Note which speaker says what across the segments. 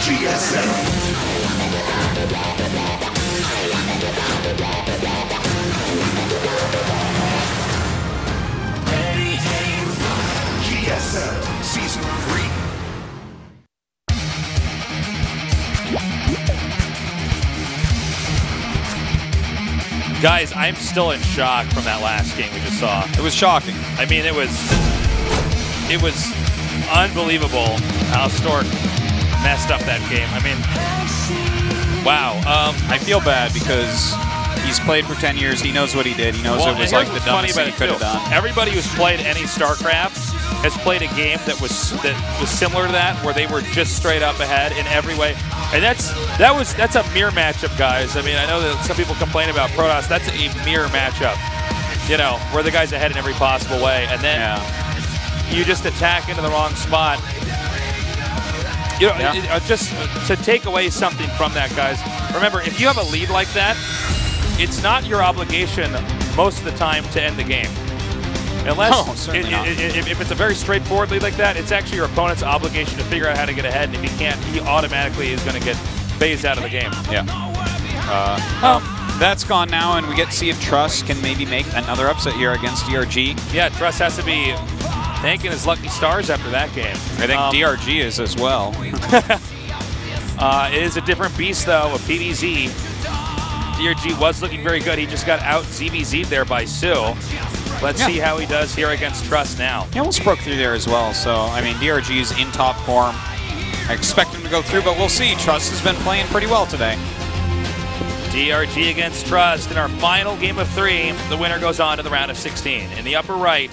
Speaker 1: GSL. GSL Season 3.
Speaker 2: Guys, I'm still in shock from that last game we just saw.
Speaker 3: It was shocking.
Speaker 2: I mean, it was unbelievable how Stork messed up that game. I mean, wow.
Speaker 3: I feel bad because he's played for 10 years. He knows what he did. He knows it was like the dumbest thing he could have done.
Speaker 2: Everybody who's played any StarCraft has played a game that was similar to that, where they were just straight up ahead in every way. And that's a mirror matchup, guys. I mean, I know that some people complain about Protoss. That's a mirror matchup, you know, where the guy's ahead in every possible way, and then you just attack into the wrong spot. You know, just to take away something from that, guys. Remember, if you have a lead like that, it's not your obligation most of the time to end the game. Unless, if it's a very straightforward lead like that, it's actually your opponent's obligation to figure out how to get ahead, and if he can't, he automatically is going to get phased out of the game.
Speaker 3: Yeah. That's gone now, and we get to see if Trust can maybe make another upset here against DRG.
Speaker 2: Yeah, Trust has to be thanking his lucky stars after that game.
Speaker 3: I think DRG is as well.
Speaker 2: It is a different beast, though, of PVZ. DRG was looking very good. He just got out ZBZ'd there by Sue. Let's see how he does here against Trust now.
Speaker 3: He almost broke through there as well, so, I mean, DRG is in top form. I expect him to go through, but we'll see. Trust has been playing pretty well today.
Speaker 2: DRG against Trust in our final game of 3. The winner goes on to the round of 16. In the upper right,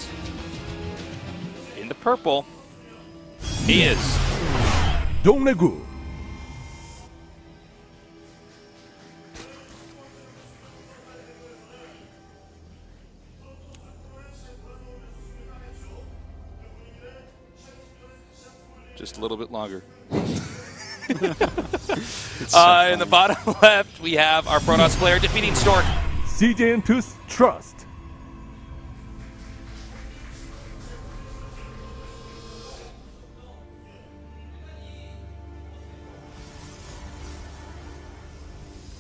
Speaker 2: in the purple, he is
Speaker 1: DongRaeGu.
Speaker 2: just a little bit longer. In the bottom left, we have our Protoss player defeating Stork.
Speaker 1: CJN2's Trust.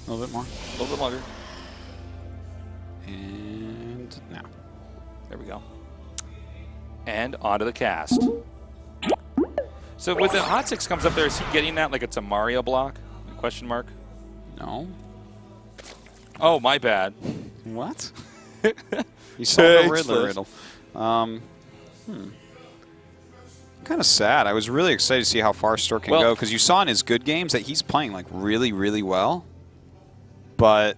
Speaker 3: A little bit more.
Speaker 2: A little bit longer.
Speaker 3: And now.
Speaker 2: There we go. And onto the cast. So when the hot 6 comes up there, is he getting that like it's a Mario block? Question mark?
Speaker 3: No.
Speaker 2: Oh, my bad.
Speaker 3: What? You saw the riddle. Kind of sad. I was really excited to see how far Stork can go, because you saw in his good games that he's playing like really, really well. But,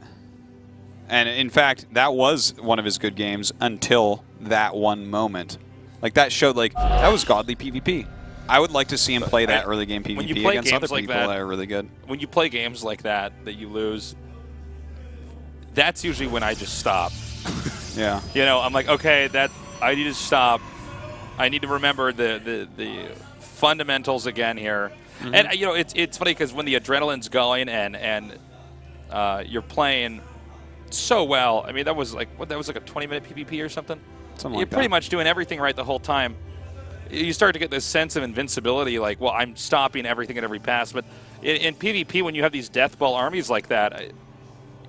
Speaker 3: and in fact, that was one of his good games until that one moment. Like that showed like, that was godly PvP. I would like to see him play that early game PvP against other people that are really good.
Speaker 2: When you play games like that you lose, that's usually when I just stop.
Speaker 3: Yeah.
Speaker 2: You know, I'm like, okay, I need to stop. I need to remember the fundamentals again here. Mm-hmm. And you know, it's funny because when the adrenaline's going and you're playing so well. I mean, that was like a 20-minute PvP or something. You're pretty much doing everything right the whole time. You start to get this sense of invincibility, like, well, I'm stopping everything at every pass. But in PvP, when you have these death ball armies like that,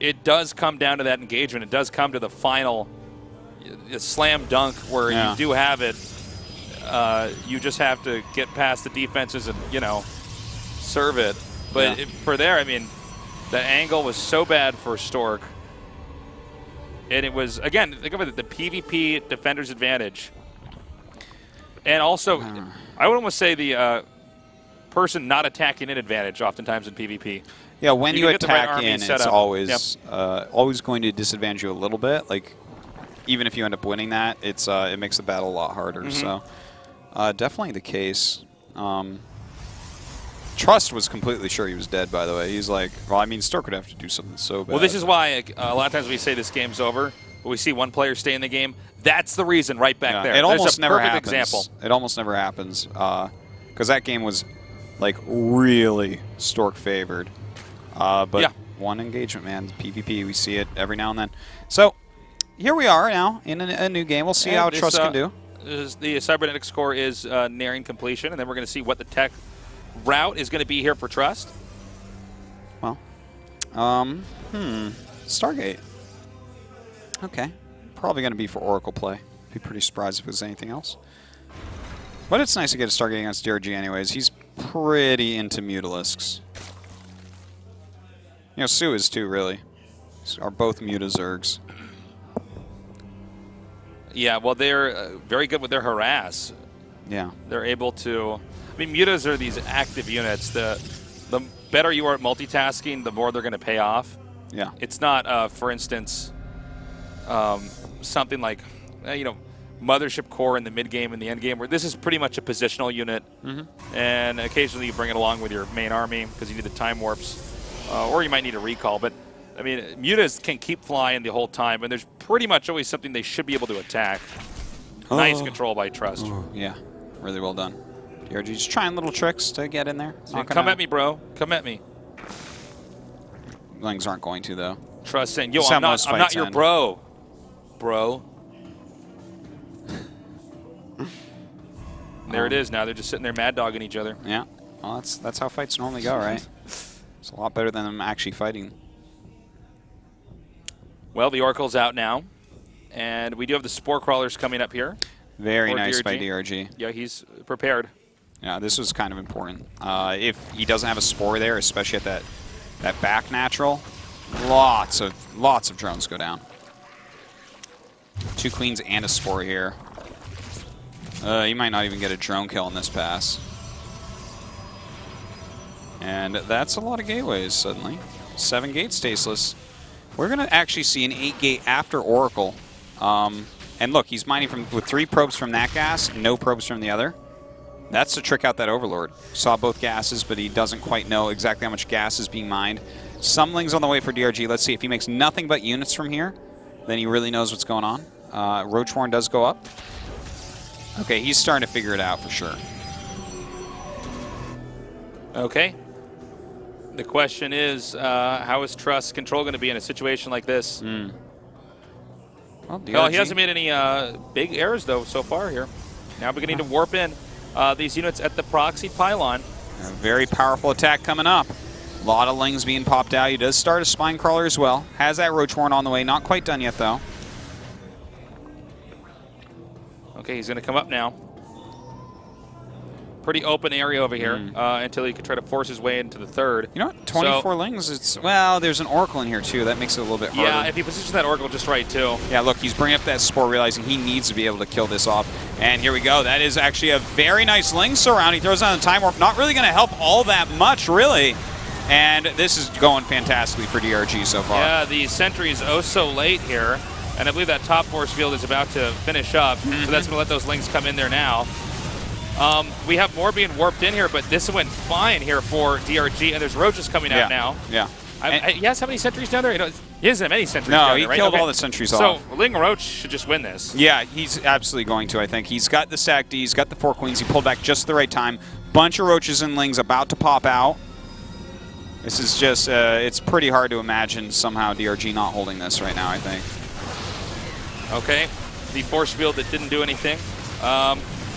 Speaker 2: it does come down to that engagement. It does come to the final slam dunk where you do have it. You just have to get past the defenses and, you know, serve it. But for there, I mean, the angle was so bad for Stork. And it was, again, think of it, the PvP defender's advantage. And also, I would almost say the person not attacking in advantage oftentimes in PvP.
Speaker 3: Yeah, when you attack in, it's always always going to disadvantage you a little bit. Like, even if you end up winning that, it makes the battle a lot harder. Mm-hmm. So, definitely the case. Trust was completely sure he was dead, by the way. He's like, well, I mean, Stork would have to do something so bad.
Speaker 2: Well, this is why a lot of times we say this game's over, but we see one player stay in the game. That's the reason right back there.
Speaker 3: It almost never
Speaker 2: happens.
Speaker 3: Example. It almost never happens because that game was like really Stork favored. But one engagement, man, PvP, we see it every now and then. So here we are now in a new game. We'll see how Trust can do.
Speaker 2: The cybernetics core is nearing completion, and then we're going to see what the tech route is going to be here for Trust?
Speaker 3: Well, Stargate. Okay. Probably going to be for Oracle play. Be pretty surprised if it was anything else. But it's nice to get a Stargate against DRG anyways. He's pretty into Mutalisks. You know, Sue is too, really. Are both Muta-Zergs.
Speaker 2: Yeah, well, they're very good with their harass.
Speaker 3: Yeah.
Speaker 2: They're able to... I mean, Mutas are these active units. The better you are at multitasking, the more they're going to pay off.
Speaker 3: Yeah.
Speaker 2: It's not, for instance, something like, you know, Mothership Core in the mid-game and the end-game, where this is pretty much a positional unit. And occasionally you bring it along with your main army because you need the time warps. Or you might need a recall. But, I mean, Mutas can keep flying the whole time, and there's pretty much always something they should be able to attack. Nice control by Trust.
Speaker 3: Yeah, really well done. DRG's trying little tricks to get in there.
Speaker 2: Come at me, bro. Come at me.
Speaker 3: Lings aren't going to, though.
Speaker 2: Trust saying, yo, I'm not your bro. Bro. There it is now. They're just sitting there mad dogging each other.
Speaker 3: Yeah. Well, that's how fights normally go, right? It's a lot better than them actually fighting.
Speaker 2: Well, the Oracle's out now. And we do have the Spore Crawlers coming up here.
Speaker 3: Very nice by DRG.
Speaker 2: Yeah, he's prepared.
Speaker 3: Yeah, this was kind of important. If he doesn't have a Spore there, especially at that back natural, lots of drones go down. 2 Queens and a Spore here. You might not even get a drone kill in this pass. And that's a lot of gateways suddenly. 7 gates tasteless. We're going to actually see an 8 gate after Oracle. And look, he's mining with 3 probes from that gas, no probes from the other. That's to trick out that Overlord. Saw both gases, but he doesn't quite know exactly how much gas is being mined. Some Lings on the way for DRG. Let's see if he makes nothing but units from here. Then he really knows what's going on. Roachhorn does go up. Okay, he's starting to figure it out for sure.
Speaker 2: Okay. The question is, how is Trust Control going to be in a situation like this? Well, he hasn't made any big errors, though, so far here. Now beginning to warp in these units at the proxy pylon.
Speaker 3: A very powerful attack coming up. A lot of Lings being popped out. He does start a Spine Crawler as well. Has that Roachhorn on the way. Not quite done yet, though.
Speaker 2: Okay, he's going to come up now. Pretty open area over here until he can try to force his way into the third.
Speaker 3: You know what? 24 Lings. Well, there's an Oracle in here, too. That makes it a little bit harder.
Speaker 2: Yeah, if he positions that Oracle just right, too.
Speaker 3: Yeah, look, he's bringing up that Spore, realizing he needs to be able to kill this off. And here we go. That is actually a very nice Ling surround. He throws on the Time Warp. Not really going to help all that much, really. And this is going fantastically for DRG so far.
Speaker 2: Yeah, the Sentry is oh so late here. And I believe that top force field is about to finish up. So that's going to let those Lings come in there now. We have more being warped in here, but this went fine here for DRG. And there's Roaches coming out now.
Speaker 3: Yeah.
Speaker 2: He has how many sentries down there? He doesn't have any sentries
Speaker 3: no,
Speaker 2: down
Speaker 3: he
Speaker 2: there, right?
Speaker 3: killed all the sentries off.
Speaker 2: So Ling Roach should just win this.
Speaker 3: Yeah, he's absolutely going to, I think. He's got the Stack D, he's got the 4 Queens. He pulled back just at the right time. Bunch of Roaches and Lings about to pop out. This is just, it's pretty hard to imagine somehow DRG not holding this right now, I think.
Speaker 2: Okay, the force field that didn't do anything.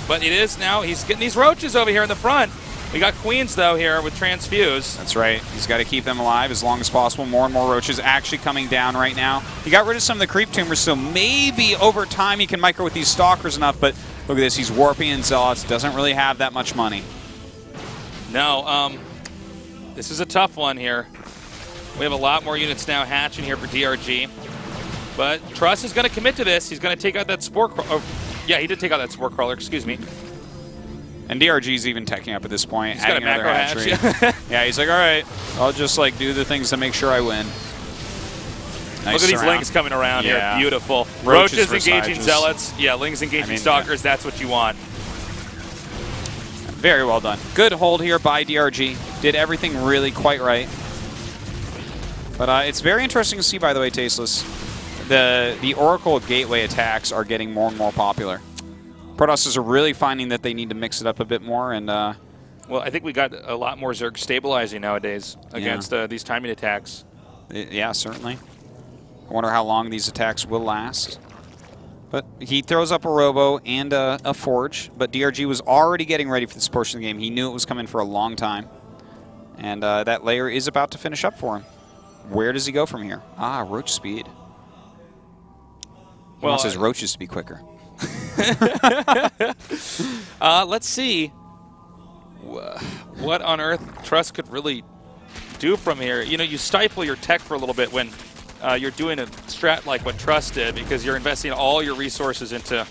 Speaker 2: But it is now, he's getting these Roaches over here in the front. We got Queens, though, here with Transfuse.
Speaker 3: That's right. He's got to keep them alive as long as possible. More and more Roaches actually coming down right now. He got rid of some of the Creep Tumors, so maybe over time he can micro with these Stalkers enough, but look at this. He's warping in Zealots. Doesn't really have that much money.
Speaker 2: No, this is a tough one here. We have a lot more units now hatching here for DRG. But Trust is going to commit to this. He's going to take out that Spore Crawler. Yeah, he did take out that Spore Crawler, excuse me.
Speaker 3: And DRG's even teching up at this point.
Speaker 2: He's got a macro hatch.
Speaker 3: Yeah, he's like, all right, I'll just like do the things to make sure I win. Nice.
Speaker 2: Look at these Lings coming around here. Beautiful. Roaches engaging Zealots. Yeah, Lings engaging Stalkers. That's what you want.
Speaker 3: Very well done. Good hold here by DRG. Did everything really quite right. But it's very interesting to see, by the way, Tasteless. The Oracle Gateway attacks are getting more and more popular. Protosses are really finding that they need to mix it up a bit more. And
Speaker 2: well, I think we got a lot more Zerg stabilizing nowadays against these timing attacks.
Speaker 3: Yeah, certainly. I wonder how long these attacks will last. But he throws up a Robo and a Forge, but DRG was already getting ready for this portion of the game. He knew it was coming for a long time. And that layer is about to finish up for him. Where does he go from here? Ah, Roach speed. He wants his Roaches to be quicker.
Speaker 2: Let's see what on earth Trust could really do from here. You know, you stifle your tech for a little bit when you're doing a strat like what Trust did, because you're investing all your resources into,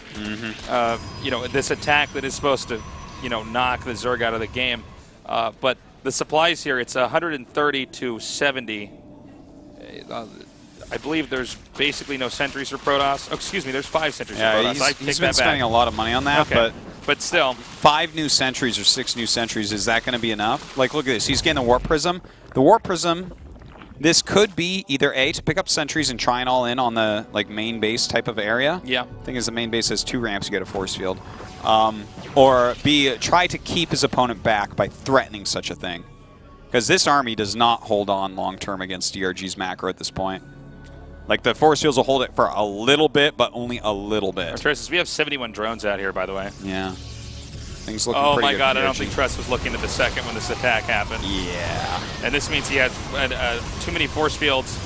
Speaker 2: you know, this attack that is supposed to, you know, knock the Zerg out of the game. But the supplies here, it's 130 to 70. I believe there's basically no sentries for Protoss. Oh, excuse me, there's 5 sentries for Protoss.
Speaker 3: He's been spending a lot of money on that,
Speaker 2: but still.
Speaker 3: 5 new sentries or 6 new sentries, is that going to be enough? Like, look at this. He's getting the Warp Prism. The Warp Prism, this could be either A, to pick up sentries and try and all in on the like main base type of area. Yeah. The thing is, the main base has 2 ramps, you get a force field. Or B, try to keep his opponent back by threatening such a thing. Because this army does not hold on long-term against DRG's macro at this point. Like, the force fields will hold it for a little bit, but only a little bit.
Speaker 2: Traces, we have 71 drones out here, by the way.
Speaker 3: Yeah. Things looking pretty good.
Speaker 2: Oh my god, I don't think Trust was looking at the second when this attack happened.
Speaker 3: Yeah.
Speaker 2: And this means he had too many force fields.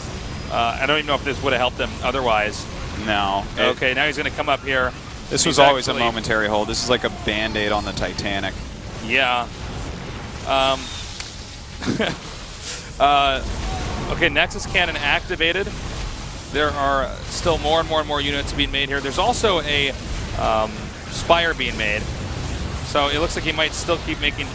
Speaker 2: I don't even know if this would have helped him otherwise.
Speaker 3: No.
Speaker 2: Okay, now he's going to come up here.
Speaker 3: This was always a momentary hold. This is like a Band-Aid on the Titanic.
Speaker 2: Yeah. Okay, Nexus Cannon activated. There are still more and more units being made here. There's also a Spire being made. So it looks like he might still keep making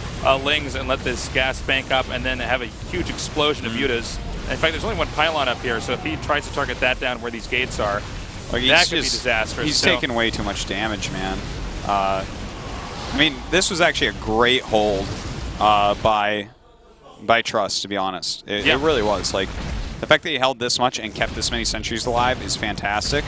Speaker 2: Lings and let this gas bank up and then have a huge explosion of Mutas. In fact, there's only 1 pylon up here, so if he tries to target that down where these gates are, that could be disastrous.
Speaker 3: He's taking way too much damage, man. I mean, this was actually a great hold by Trust, to be honest. It really was. Like, the fact that he held this much and kept this many sentries alive is fantastic.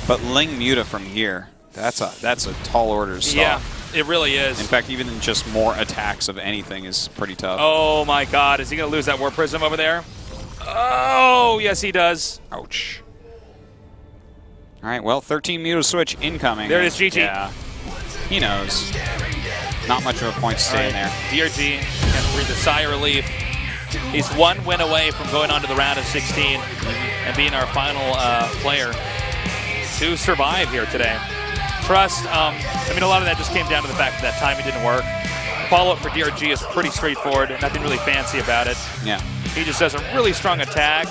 Speaker 3: But Ling Muta from here, that's a tall order to stop.
Speaker 2: Yeah, it really is.
Speaker 3: In fact, even just more attacks of anything is pretty tough.
Speaker 2: Oh my god, is he going to lose that War Prism over there? Oh, yes he does.
Speaker 3: Ouch. All right, well, 13 Muta switch incoming.
Speaker 2: There it is, GG.
Speaker 3: Yeah, he knows. Not much of a point to stay in there.
Speaker 2: DRG can breathe a sigh of relief. He's 1 win away from going on to the round of 16 and being our final player to survive here today. Trust, I mean, a lot of that just came down to the fact that timing didn't work. Follow-up for DRG is pretty straightforward, nothing really fancy about it.
Speaker 3: Yeah.
Speaker 2: He just does a really strong attack.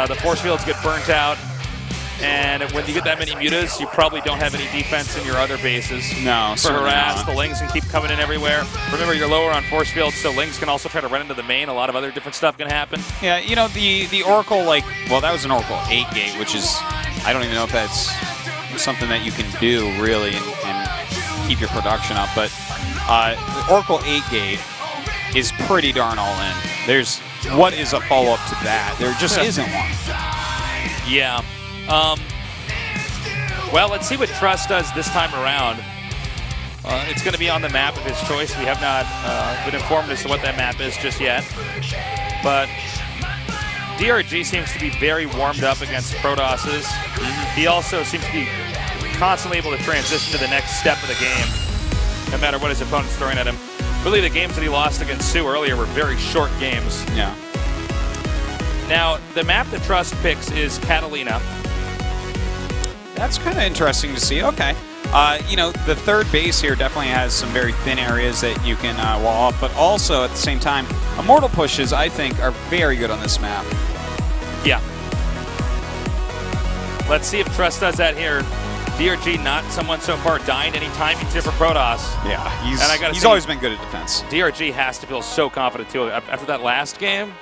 Speaker 2: The force fields get burnt out. And when you get that many mutas, you probably don't have any defense in your other bases.
Speaker 3: No,
Speaker 2: for harass, the Lings can keep coming in everywhere. Remember, you're lower on force fields, so Lings can also try to run into the main. A lot of other different stuff can happen.
Speaker 3: Yeah, you know, the Oracle, like, well, that was an Oracle 8 gate, which is, I don't even know if that's something that you can do, really, and keep your production up. But the Oracle 8 gate is pretty darn all in. There's, what is a follow-up to that? There just isn't one.
Speaker 2: Yeah. Well, let's see what Trust does this time around. It's going to be on the map of his choice. We have not been informed as to what that map is just yet. But DRG seems to be very warmed up against Protosses. He also seems to be constantly able to transition to the next step of the game, no matter what his opponent's throwing at him. Really, the games that he lost against Sue earlier were very short games.
Speaker 3: Yeah.
Speaker 2: Now, the map that Trust picks is Catalina.
Speaker 3: That's kind of interesting to see. Okay. You know, the third base here definitely has some very thin areas that you can wall off, but also at the same time, Immortal pushes, I think, are very good on this map.
Speaker 2: Yeah. Let's see if Trust does that here. DRG not someone so far dying any timings here for Protoss.
Speaker 3: Yeah, he's always been good at defense.
Speaker 2: DRG has to feel so confident too. After that last game,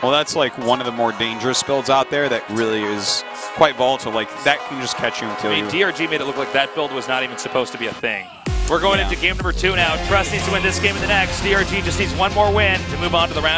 Speaker 3: well, that's like one of the more dangerous builds out there that really is quite volatile. Like, that can just catch you and kill you.
Speaker 2: DRG made it look like that build was not even supposed to be a thing. We're going into game number 2 now. Trust needs to win this game and the next. DRG just needs 1 more win to move on to the round.